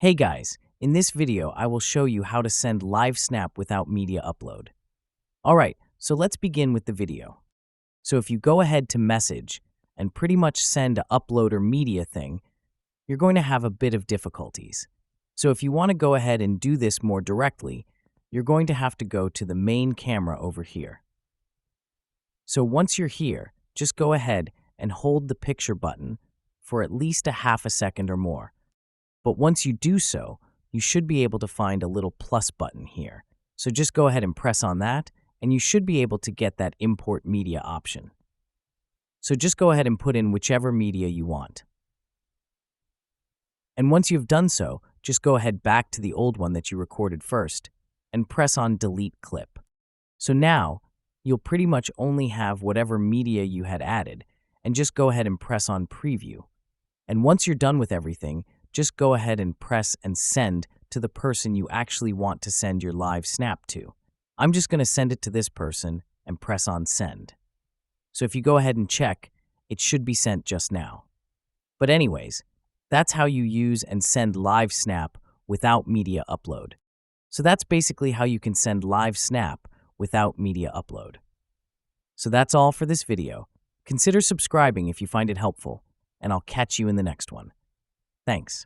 Hey guys, in this video I will show you how to send live snap without media upload. Alright, so let's begin with the video. So if you go ahead to message and pretty much send a upload or media thing, you're going to have a bit of difficulties. So if you want to go ahead and do this more directly, you're going to have to go to the main camera over here. So once you're here, just go ahead and hold the picture button for at least a half a second or more. But once you do so, you should be able to find a little plus button here. So just go ahead and press on that, and you should be able to get that import media option. So just go ahead and put in whichever media you want. And once you've done so, just go ahead back to the old one that you recorded first, and press on delete clip. So now, you'll pretty much only have whatever media you had added, and just go ahead and press on preview. And once you're done with everything, just go ahead and press and send to the person you actually want to send your live snap to. I'm just going to send it to this person and press on send. So if you go ahead and check, it should be sent just now. But anyways, that's how you use and send live snap without media upload. So that's basically how you can send live snap without media upload. So that's all for this video. Consider subscribing if you find it helpful, and I'll catch you in the next one. Thanks.